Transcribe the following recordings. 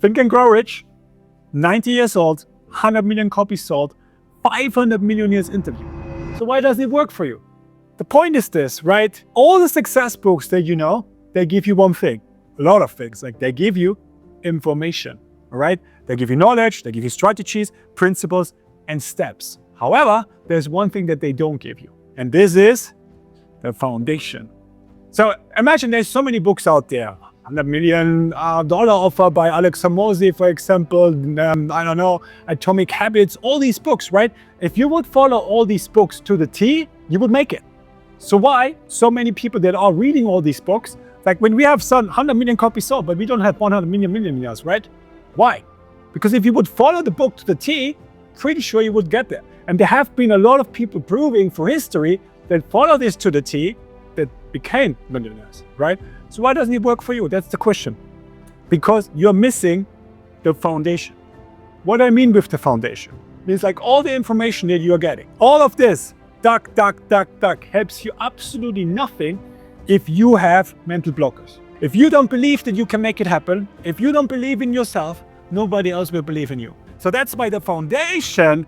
Think and Grow Rich, 90 years old, 100 million copies sold, 500 millionaires interviewed. So why doesn't it work for you? The point is this, right? All the success books that you know, they give you one thing. A lot of things. Like they give you information, all right? They give you knowledge, they give you strategies, principles, and steps. However, there's one thing that they don't give you. And this is the foundation. So imagine there's so many books out there. $100 million offer by Alex Hormozi, for example, I don't know, Atomic Habits, all these books, right? If you would follow all these books to the T, you would make it. So why so many people that are reading all these books, like when we have some 100 million copies sold, but we don't have 100 million millionaires, right? Why? Because if you would follow the book to the T, pretty sure you would get there. And there have been a lot of people proving for history that follow this to the T that became millionaires, right? So why doesn't it work for you? That's the question. Because you're missing the foundation. What I mean with the foundation means like all the information that you're getting, all of this, duck, helps you absolutely nothing if you have mental blockers. If you don't believe that you can make it happen, if you don't believe in yourself, nobody else will believe in you. So that's why the foundation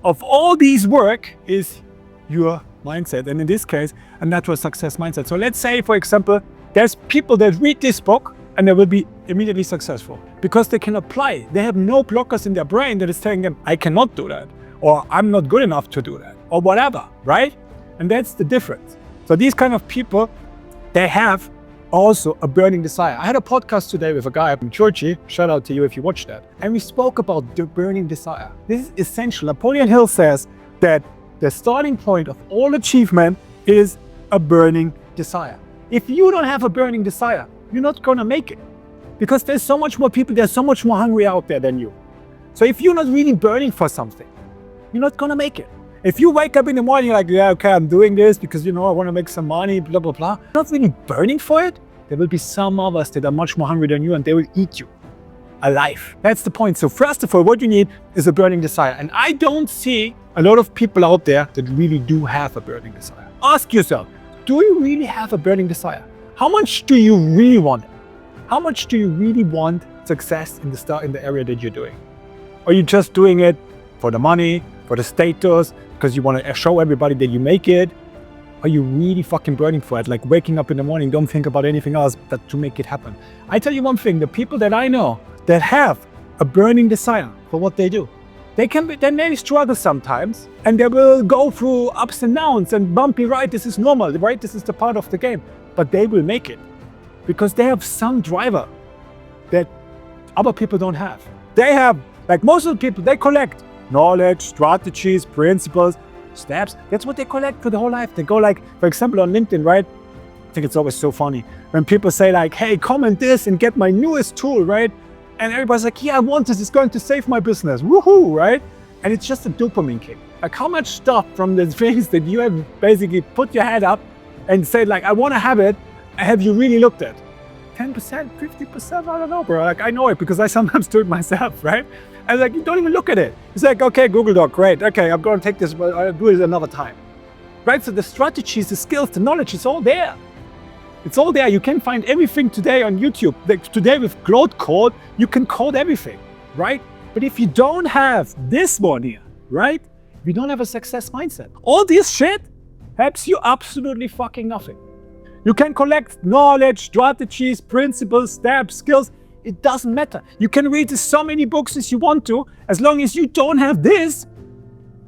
of all these work is your mindset. And in this case, a natural success mindset. So let's say, for example, there's people that read this book and they will be immediately successful because they can apply. They have no blockers in their brain that is telling them, I cannot do that, or I'm not good enough to do that, or whatever, right? And that's the difference. So these kind of people, they have also a burning desire. I had a podcast today with a guy from Georgie, shout out to you if you watched that. And we spoke about the burning desire. This is essential. Napoleon Hill says that the starting point of all achievement is a burning desire. If you don't have a burning desire, you're not gonna make it. Because there's so much more people, there's so much more hungry out there than you. So if you're not really burning for something, you're not gonna make it. If you wake up in the morning, you're like, yeah, okay, I'm doing this because, I want to make some money, blah, blah, blah. You're not really burning for it. There will be some of us that are much more hungry than you and they will eat you alive. That's the point. So first of all, what you need is a burning desire. And I don't see a lot of people out there that really do have a burning desire. Ask yourself, do you really have a burning desire? How much do you really want it? How much do you really want success in the area that you're doing? Are you just doing it for the money, for the status, because you want to show everybody that you make it? Are you really fucking burning for it? Like waking up in the morning, don't think about anything else but to make it happen. I tell you one thing, the people that I know that have a burning desire for what they do, they may struggle sometimes and they will go through ups and downs and bumpy ride. This is normal, right? This is the part of the game, but they will make it because they have some driver that other people don't have. They have, like most of the people, they collect knowledge, strategies, principles, steps. That's what they collect for the whole life. They go like, for example, on LinkedIn, right? I think it's always so funny when people say like, hey, comment this and get my newest tool, right? And everybody's like, yeah, I want this. It's going to save my business. Woohoo, right? And it's just a dopamine kick. Like how much stuff from the things that you have basically put your head up and said like, I want to have it. Have you really looked at? 10%, 50%, I don't know, bro. Like I know it because I sometimes do it myself, right? And like, you don't even look at it. It's like, okay, Google Doc, great. Okay, I'm going to take this, but I'll do it another time. Right? So the strategies, the skills, the knowledge, it's all there. It's all there. You can find everything today on YouTube. Like today with Claude Code, you can code everything, right? But if you don't have this one here, right? If you don't have a success mindset, all this shit helps you absolutely fucking nothing. You can collect knowledge, strategies, principles, steps, skills. It doesn't matter. You can read so many books as you want to. As long as you don't have this,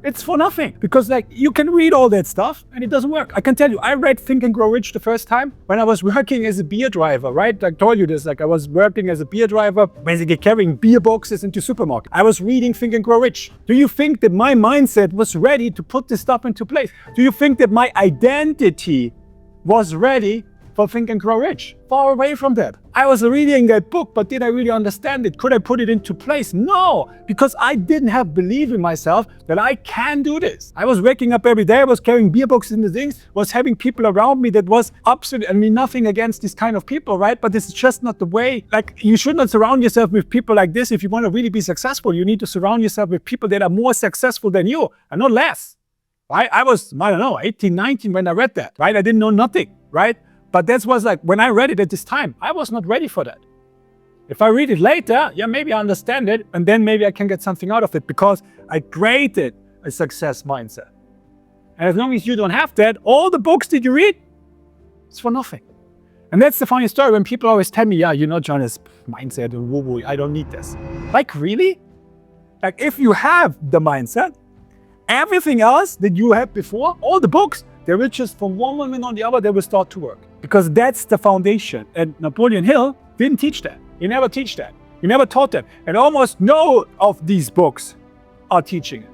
it's for nothing. Because like you can read all that stuff and it doesn't work. I can tell you, I read Think and Grow Rich the first time when I was working as a beer driver, right? I told you this, like I was working as a beer driver, basically carrying beer boxes into supermarket. I was reading Think and Grow Rich. Do you think that my mindset was ready to put this stuff into place? Do you think that my identity was ready for Think and Grow Rich? Far away from that. I was reading that book, but did I really understand it? Could I put it into place? No, because I didn't have belief in myself that I can do this. I was waking up every day, I was carrying beer boxes in the things, was having people around me that was absolutely, I mean, nothing against this kind of people, right? But this is just not the way. Like, you should not surround yourself with people like this. If you want to really be successful, you need to surround yourself with people that are more successful than you and not less. Right? I was, I don't know, 18, 19 when I read that, right? I didn't know nothing, right? But that was like, when I read it at this time, I was not ready for that. If I read it later, yeah, maybe I understand it, and then maybe I can get something out of it because I created a success mindset. And as long as you don't have that, all the books that you read, it's for nothing. And that's the funny story when people always tell me, yeah, John, is mindset and woo-woo, I don't need this. Like, really? Like, if you have the mindset, everything else that you had before, all the books, they will just from one moment on the other, they will start to work. Because that's the foundation. And Napoleon Hill didn't teach that. He never teach that. He never taught that. And almost no of these books are teaching it.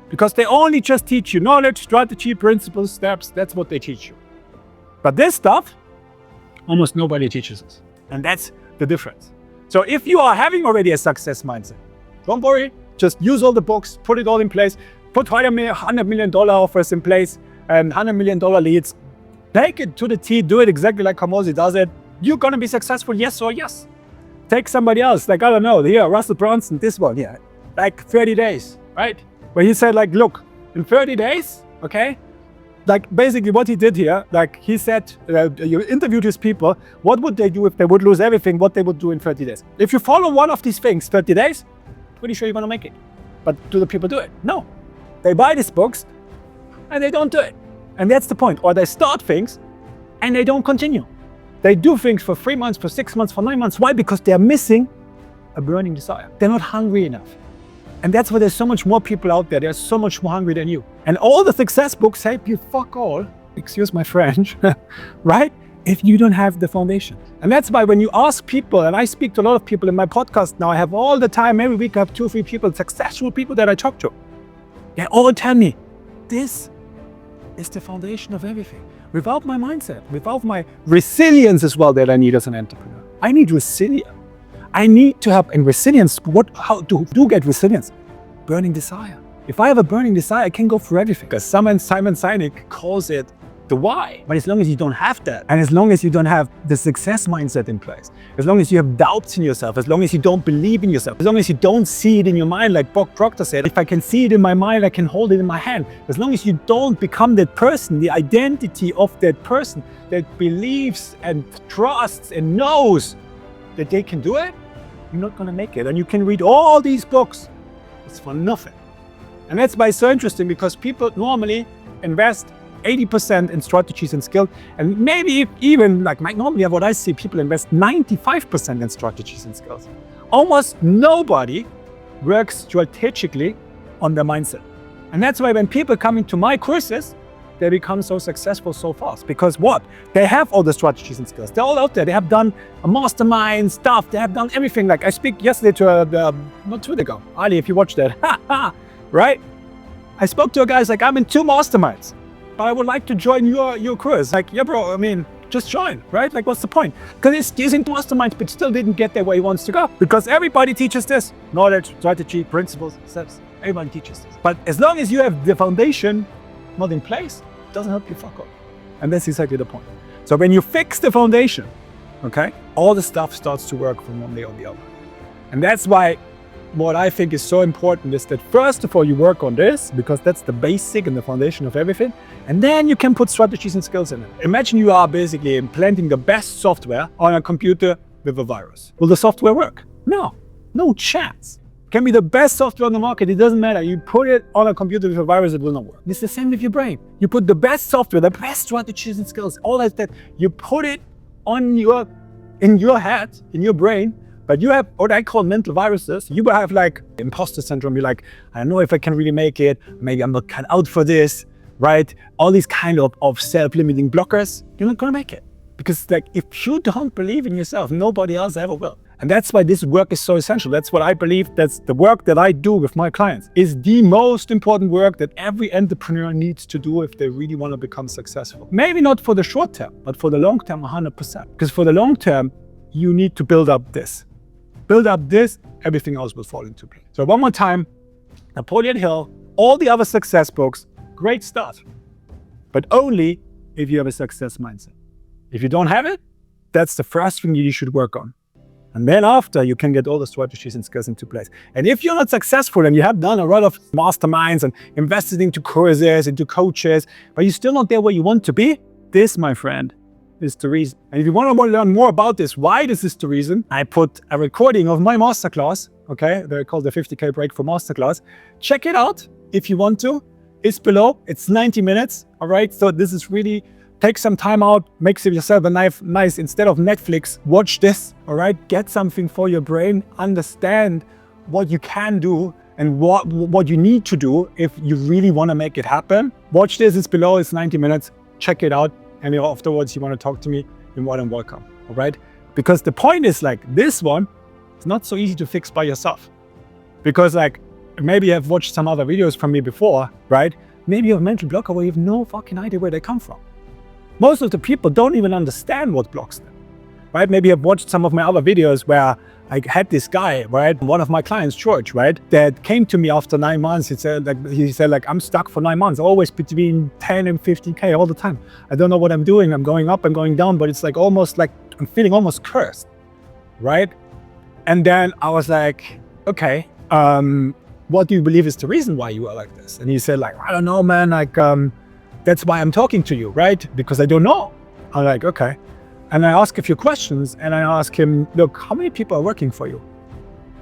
Because they only just teach you knowledge, strategy, principles, steps. That's what they teach you. But this stuff, almost nobody teaches us. And that's the difference. So if you are having already a success mindset, don't worry, just use all the books, put it all in place, put $100 million offers in place and $100 million leads, take it to the T, do it exactly like Hormozi does it. You're gonna be successful, yes or yes. Take somebody else, like, I don't know, here, Russell Brunson, this one, yeah, like 30 days, right? Where he said, like, look, in 30 days, okay, like basically what he did here, like he said, you interviewed his people, what would they do if they would lose everything, what they would do in 30 days. If you follow one of these things, 30 days, pretty sure you're gonna make it. But do the people do it? No. They buy these books and they don't do it. And that's the point. Or they start things and they don't continue. They do things for 3 months, for 6 months, for 9 months. Why? Because they're missing a burning desire. They're not hungry enough. And that's why there's so much more people out there. They're so much more hungry than you. And all the success books help you fuck all, excuse my French, right? If you don't have the foundation. And that's why when you ask people, and I speak to a lot of people in my podcast now, I have all the time, every week I have 2 or 3 people, successful people that I talk to. They all tell me, this is the foundation of everything. Without my mindset, without my resilience as well that I need as an entrepreneur. I need resilience. I need to have, and resilience, how do you get resilience? Burning desire. If I have a burning desire, I can go for everything. Because Simon Sinek calls it the why. But as long as you don't have that, and as long as you don't have the success mindset in place, as long as you have doubts in yourself, as long as you don't believe in yourself, as long as you don't see it in your mind, like Bob Proctor said, if I can see it in my mind, I can hold it in my hand. As long as you don't become that person, the identity of that person that believes and trusts and knows that they can do it, you're not gonna make it. And you can read all these books, it's for nothing. And that's why it's so interesting, because people normally invest 80% in strategies and skills, and maybe even like normally what I see, people invest 95% in strategies and skills. Almost nobody works strategically on their mindset. And that's why when people come into my courses, they become so successful so fast. Because what? They have all the strategies and skills. They're all out there. They have done a mastermind stuff. They have done everything. Like I speak yesterday to not 2 days ago. Ali, if you watched that, right? I spoke to a guy, like, I'm in 2 masterminds, but I would like to join your course. Like, yeah, bro, I mean, just join, right? Like, what's the point? Because he's in masterminds, but still didn't get there where he wants to go. Because everybody teaches this. Knowledge, strategy, principles, steps. Everybody teaches this. But as long as you have the foundation not in place, it doesn't help you fuck up. And that's exactly the point. So when you fix the foundation, okay, all the stuff starts to work from one day on the other. And that's why what I think is so important is that first of all, you work on this, because that's the basic and the foundation of everything. And then you can put strategies and skills in it. Imagine you are basically implanting the best software on a computer with a virus. Will the software work? No, no chance. It can be the best software on the market. It doesn't matter. You put it on a computer with a virus, it will not work. It's the same with your brain. You put the best software, the best strategies and skills, all that, you put it on in your head, in your brain, but you have what I call mental viruses. You will have like imposter syndrome. You're like, I don't know if I can really make it. Maybe I'm not cut out for this, right? All these kind of self-limiting blockers. You're not gonna make it. Because like, if you don't believe in yourself, nobody else ever will. And that's why this work is so essential. That's what I believe. That's the work that I do with my clients is the most important work that every entrepreneur needs to do if they really want to become successful. Maybe not for the short term, but for the long term, 100%. Because for the long term, you need to build up this. Build up this, everything else will fall into place. So one more time, Napoleon Hill, all the other success books, great start, but only if you have a success mindset. If you don't have it, that's the first thing you should work on. And then after, you can get all the strategies and skills into place. And if you're not successful and you have done a lot of masterminds and invested into courses, into coaches, but you're still not there where you want to be, this, my friend, is the reason. And if you want to learn more about this, why this is the reason, I put a recording of my masterclass, okay? They're called the 50K Breakthrough Masterclass. Check it out if you want to. It's below. It's 90 minutes, all right? So this is really, take some time out, make yourself a nice, instead of Netflix, watch this, all right? Get something for your brain, understand what you can do and what you need to do if you really want to make it happen. Watch this, it's below, it's 90 minutes. Check it out. And afterwards you want to talk to me, you're more than welcome, all right? Because the point is like, this one is not so easy to fix by yourself. Because like, maybe you have watched some other videos from me before, right? Maybe you have a mental block where you have no fucking idea where they come from. Most of the people don't even understand what blocks them, right? Maybe you've watched some of my other videos where I had this guy, right? One of my clients, George, right? That came to me after 9 months. He said like, I'm stuck for 9 months, always between 10 and 15K all the time. I don't know what I'm doing. I'm going up, I'm going down, but it's like almost like I'm feeling almost cursed, right? And then I was like, okay, what do you believe is the reason why you are like this? And he said like, I don't know, man, like, that's why I'm talking to you, right? Because I don't know. I'm like, okay. And I ask a few questions and I ask him, look, how many people are working for you?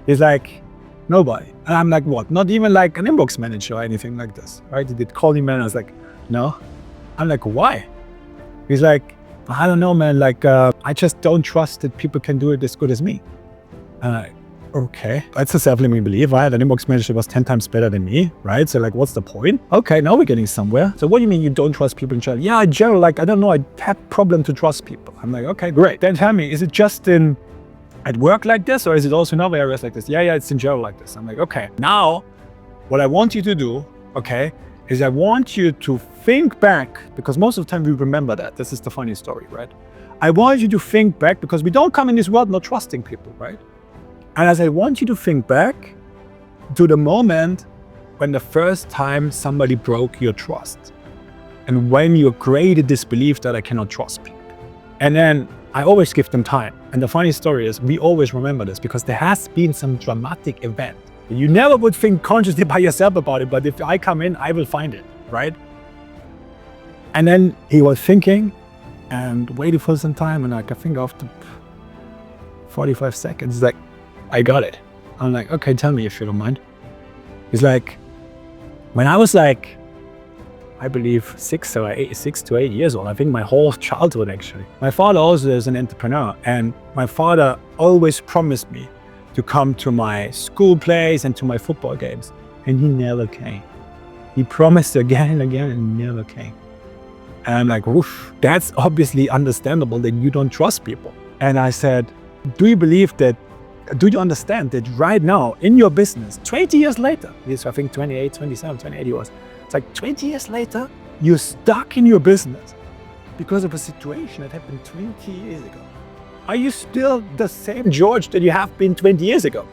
He's like, nobody. And I'm like, what? Not even like an inbox manager or anything like this, right? He did call me, man. I was like, no. I'm like, why? He's like, I don't know, man. Like, I just don't trust that people can do it as good as me. And I'm like, okay, that's a self-limiting belief, right? An inbox manager was 10 times better than me, right? So like, what's the point? Okay, now we're getting somewhere. So what do you mean you don't trust people in general? Yeah, in general, like, I don't know, I have problem to trust people. I'm like, okay, great. Then tell me, is it just at work like this, or is it also in other areas like this? Yeah, it's in general like this. I'm like, okay. Now, what I want you to do, okay, is I want you to think back, because most of the time we remember that. This is the funny story, right? I want you to think back, because we don't come in this world not trusting people, right? And as I want you to think back to the moment when the first time somebody broke your trust and when you created this belief that I cannot trust people. And then I always give them time. And the funny story is we always remember this because there has been some dramatic event. You never would think consciously by yourself about it, but if I come in, I will find it, right? And then he was thinking and waiting for some time, and like, I think after 45 seconds, he's like, I got it. I'm like, okay, tell me if you don't mind. He's like, when I was like, I believe 6 to 8 years old, I think my whole childhood actually. My father also is an entrepreneur, and my father always promised me to come to my school plays and to my football games, and he never came. He promised again and again and never came. And I'm like, oof, that's obviously understandable that you don't trust people. And I said, do you understand that right now in your business, 20 years later, yes, I think 28, 27, 28 he was, it's like 20 years later, you're stuck in your business because of a situation that happened 20 years ago. Are you still the same George that you have been 20 years ago?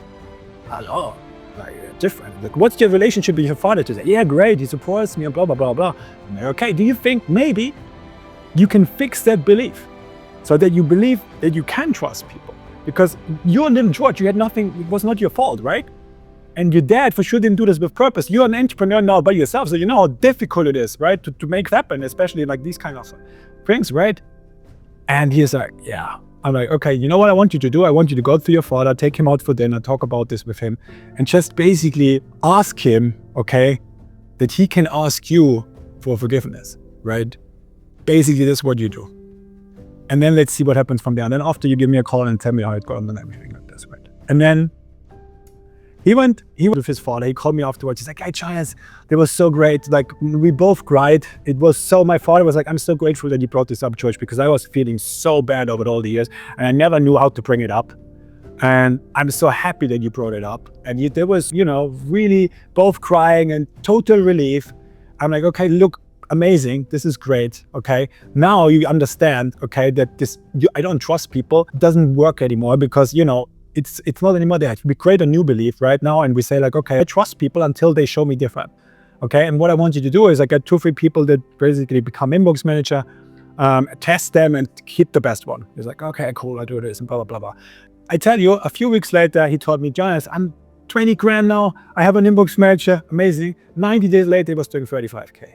Hello, like different. Like, what's your relationship with your father today? Yeah, great, he supports me and blah, blah, blah, blah. Like, okay, do you think maybe you can fix that belief so that you believe that you can trust people? Because you're little George, you had nothing, it was not your fault, right? And your dad for sure didn't do this with purpose. You're an entrepreneur now by yourself, so you know how difficult it is, right? To make it happen, especially like these kind of things, right? And he's like, yeah. I'm like, okay, you know what I want you to do? I want you to go to your father, take him out for dinner, talk about this with him, and just basically ask him, okay, that he can ask you for forgiveness, right? Basically, that's what you do. And then let's see what happens from there. And then after you give me a call and tell me how it got and everything like this, right? And then he went with his father. He called me afterwards. He's like, hey, Giants, it was so great. Like, we both cried. It was so, my father was like, I'm so grateful that you brought this up, George, because I was feeling so bad over all the years and I never knew how to bring it up. And I'm so happy that you brought it up. And there was, really both crying and total relief. I'm like, okay, look, amazing, this is great, okay? Now you understand, okay, that I don't trust people, it doesn't work anymore because, it's not anymore that. We create a new belief right now and we say like, okay, I trust people until they show me different, okay? And what I want you to do is I get 2 or 3 people that basically become inbox manager, test them and keep the best one. He's like, okay, cool, I do this and blah, blah, blah, blah. I tell you, a few weeks later, he told me, Jonas, I'm 20 grand now, I have an inbox manager, amazing. 90 days later, he was doing 35K.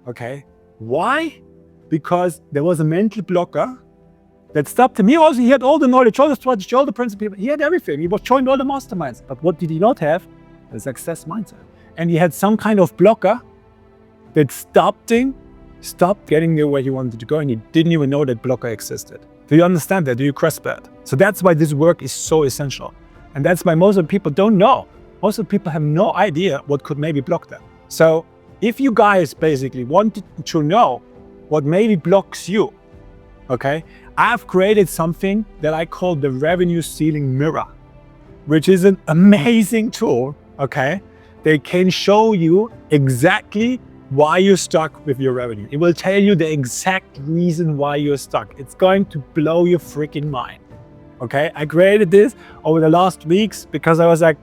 Okay, why? because there was a mental blocker that stopped him. He had all the knowledge, all the strategy, all the principles. He had everything. He was joined all the masterminds. But what did he not have? A success mindset. And he had some kind of blocker that stopped getting there where he wanted to go, and he didn't even know that blocker existed. Do you understand that? Do you grasp that? So that's why this work is so essential. And that's why most of the people don't know. Most of the people have no idea what could maybe block them. So if you guys basically wanted to know what maybe blocks you, okay, I've created something that I call the revenue ceiling mirror, which is an amazing tool, okay? They can show you exactly why you're stuck with your revenue. It will tell you the exact reason why you're stuck. It's going to blow your freaking mind, okay? I created this over the last weeks because I was like,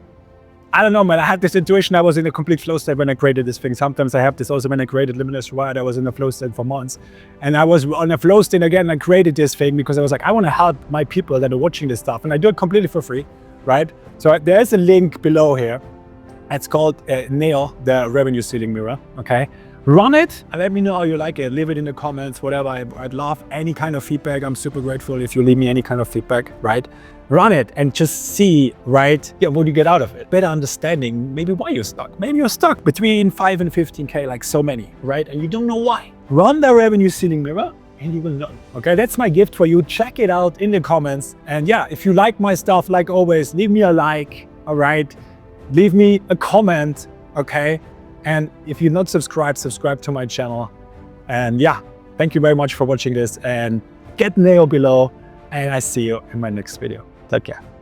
I don't know, man, I had this intuition. I was in a complete flow state when I created this thing. Sometimes I have this also when I created Limitless Reward. I was in a flow state for months. And I was on a flow state again. I created this thing because I was like, I want to help my people that are watching this stuff. And I do it completely for free, right? So there's a link below here. It's called Nail, the Revenue Ceiling Mirror, okay? Run it and let me know how you like it. Leave it in the comments, whatever. I'd love any kind of feedback. I'm super grateful if you leave me any kind of feedback, right? Run it and just see, right? Yeah, what you get out of it. Better understanding maybe why you're stuck. Maybe you're stuck between 5 and 15K, like so many, right? And you don't know why. Run the Revenue Ceiling Mirror and you will know. Okay, that's my gift for you. Check it out in the comments. And yeah, if you like my stuff, like always, leave me a like, all right? Leave me a comment, okay? And if you're not subscribed, subscribe to my channel. And yeah, thank you very much for watching this, and get Nail below, and I see you in my next video. Take care.